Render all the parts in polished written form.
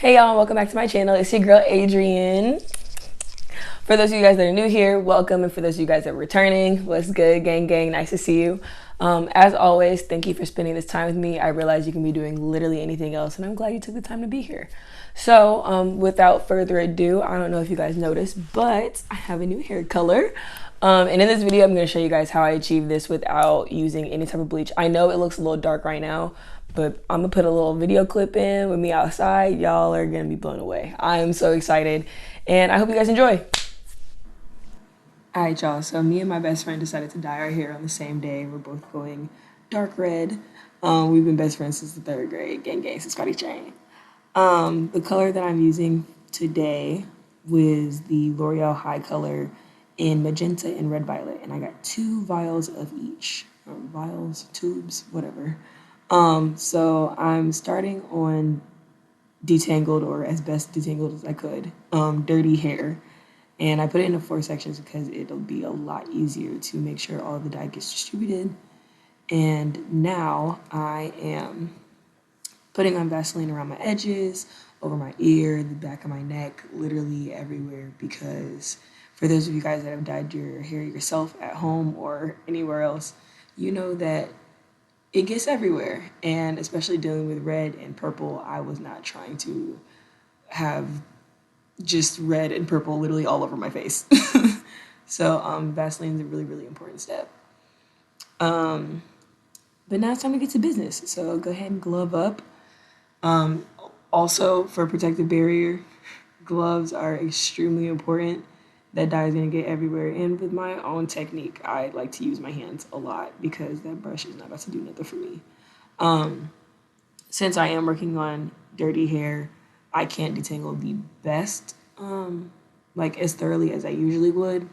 Hey y'all, welcome back to my channel. It's your girl Adrienne. For those of you guys that are new here, welcome, and for those of you guys that are returning, what's good, gang gang? Nice to see you. As always, thank you for spending this time with me. I realize you can be doing literally anything else, and I'm glad you took the time to be here. So, without further ado, I don't know if you guys noticed, but I have a new hair color. And in this video, I'm going to show you guys how I achieve this without using any type of bleach. I know it looks a little dark right now, but I'm going to put a little video clip in with me outside. Y'all are going to be blown away. I'm so excited, and I hope you guys enjoy. All right, y'all. So me and my best friend decided to dye our hair on the same day. We're both going dark red. We've been best friends since the 3rd grade. Gang gang, since Scotty Chain. The color that I'm using today was the L'Oreal Hicolor in magenta and red violet, and I got 2 vials of each, or vials, tubes, whatever. So I'm starting on detangled, or as best detangled as I could, dirty hair. And I put it into 4 sections because it'll be a lot easier to make sure all the dye gets distributed. And now I am putting on Vaseline around my edges, over my ear, the back of my neck, literally everywhere, because for those of you guys that have dyed your hair yourself at home or anywhere else, you know that it gets everywhere. And especially dealing with red and purple, I was not trying to have just red and purple literally all over my face. So Vaseline is a really, really important step. But now it's time to get to business. So go ahead and glove up. Also, for protective barrier, gloves are extremely important. That dye is going to get everywhere. And with my own technique, I like to use my hands a lot because that brush is not about to do nothing for me. Since I am working on dirty hair, I can't detangle the best, like as thoroughly as I usually would.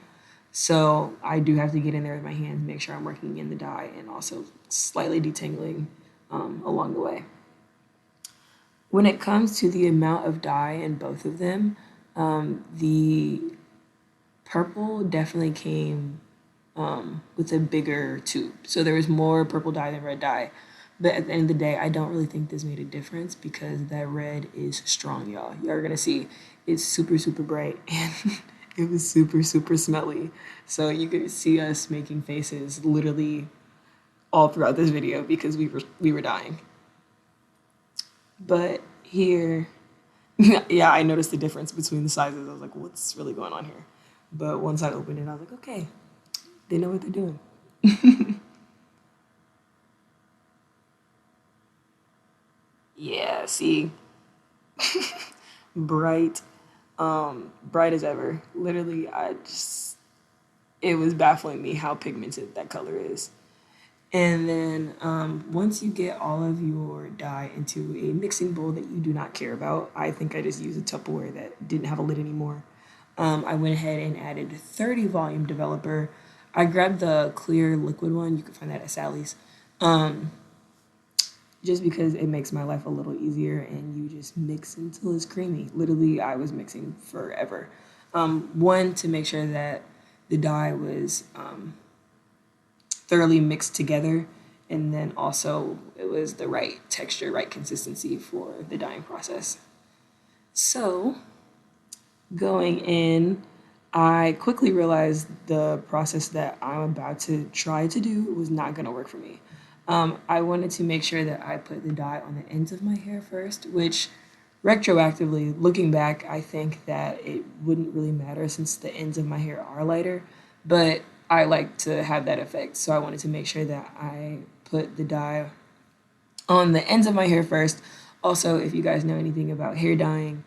So I do have to get in there with my hands, make sure I'm working in the dye and also slightly detangling along the way. When it comes to the amount of dye in both of them, the purple definitely came with a bigger tube. So there was more purple dye than red dye. But at the end of the day, I don't really think this made a difference because that red is strong, y'all. Y'all are gonna see it's super, super bright and it was super, super smelly. So you could see us making faces literally all throughout this video because we were dying. But here, yeah, I noticed the difference between the sizes. I was like, what's really going on here? But once I opened it, I was like, okay, they know what they're doing. Yeah, see, bright, bright as ever. Literally, it was baffling me how pigmented that color is. And then once you get all of your dye into a mixing bowl that you do not care about, I think I just used a Tupperware that didn't have a lid anymore. I went ahead and added 30 volume developer. I grabbed the clear liquid one. You can find that at Sally's. Just because it makes my life a little easier and you just mix until it's creamy. Literally, I was mixing forever. One, to make sure that the dye was thoroughly mixed together, and then also it was the right texture, right consistency for the dyeing process. So going in, I quickly realized the process that I'm about to try to do was not going to work for me. I wanted to make sure that I put the dye on the ends of my hair first, which retroactively, looking back, I think that it wouldn't really matter since the ends of my hair are lighter, but I like to have that effect. So I wanted to make sure that I put the dye on the ends of my hair first. Also, if you guys know anything about hair dyeing,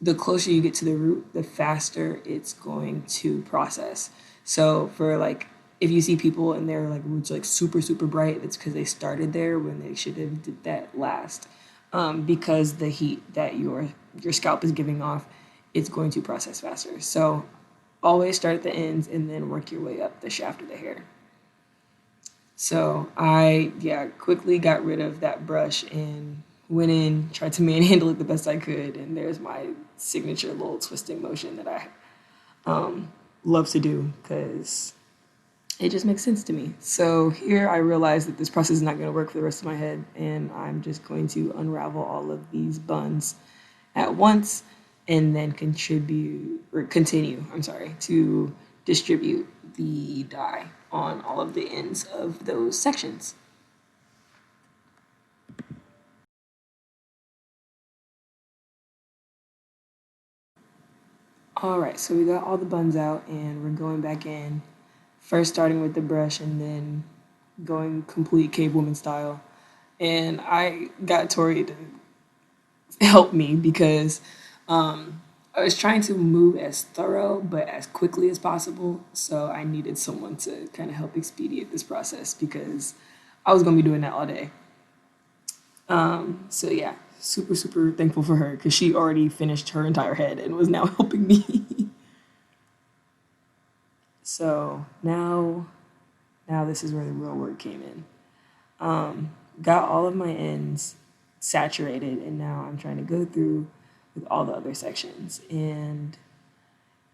the closer you get to the root, the faster it's going to process. So for like, if you see people and their like roots are like super, super bright, it's because they started there when they should have did that last. Because the heat that your scalp is giving off, it's going to process faster. So always start at the ends and then work your way up the shaft of the hair. So I, quickly got rid of that brush and went in, tried to manhandle it the best I could, and there's my signature little twisting motion that I love to do because it just makes sense to me. So here I realize that this process is not going to work for the rest of my head, and I'm just going to unravel all of these buns at once and then continue, to distribute the dye on all of the ends of those sections. All right, so we got all the buns out and we're going back in, first starting with the brush and then going complete cave woman style. And I got Tori to help me because I was trying to move as thorough but as quickly as possible. So I needed someone to kind of help expedite this process because I was going to be doing that all day. So yeah, super, super thankful for her because she already finished her entire head and was now helping me. So now this is where the real work came in. Got all of my ends saturated, and now I'm trying to go through with all the other sections. And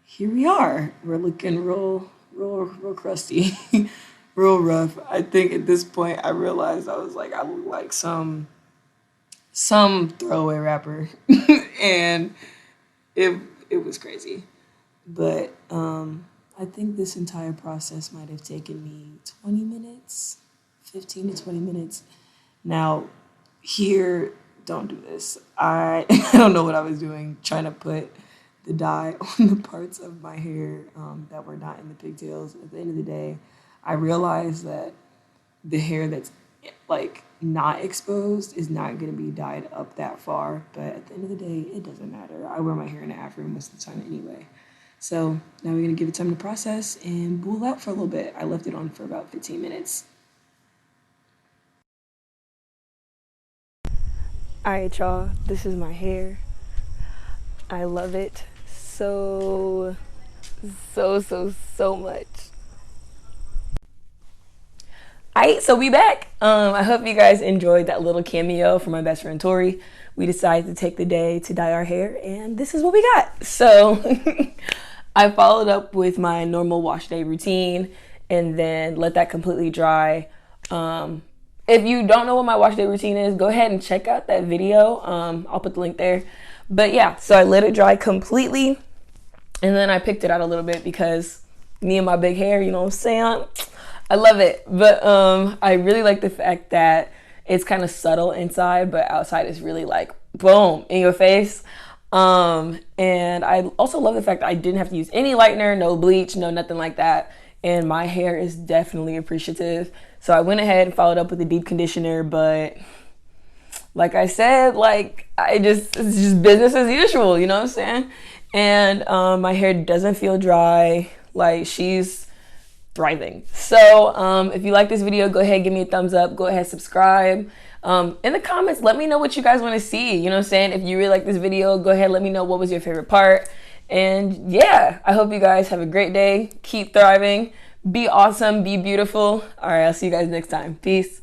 here we are. We're looking real crusty, real rough. I think at this point I realized I look like some throwaway rapper, and it was crazy. But I think this entire process might have taken me 20 minutes, 15 to 20 minutes. Now, here, don't do this. I don't know what I was doing, trying to put the dye on the parts of my hair that were not in the pigtails. At the end of the day, I realized that the hair that's like not exposed is not going to be dyed up that far. But at the end of the day, it doesn't matter. I wear my hair in an afro most of the time anyway. So now we're going to give it time to process and boil out for a little bit. I left it on for about 15 minutes. Alright, y'all, this is my hair. I love it so much. Alright, so we back. I hope you guys enjoyed that little cameo from my best friend Tori. We decided to take the day to dye our hair, and this is what we got. So I followed up with my normal wash day routine and then let that completely dry. If you don't know what my wash day routine is, go ahead and check out that video. I'll put the link there. But yeah, so I let it dry completely, and then I picked it out a little bit because me and my big hair, you know what I'm saying? I love it. But I really like the fact that it's kind of subtle inside, but outside is really like, boom, in your face. And I also love the fact that I didn't have to use any lightener, no bleach, no nothing like that. And my hair is definitely appreciative. So I went ahead and followed up with a deep conditioner, but like I said, it's just business as usual, you know what I'm saying? And my hair doesn't feel dry, like she's thriving. So if you like this video, go ahead, give me a thumbs up, go ahead, subscribe. In the comments, let me know what you guys want to see, you know what I'm saying? If you really like this video, go ahead, let me know what was your favorite part. And yeah, I hope you guys have a great day, keep thriving, be awesome, be beautiful. All right, I'll see you guys next time. Peace.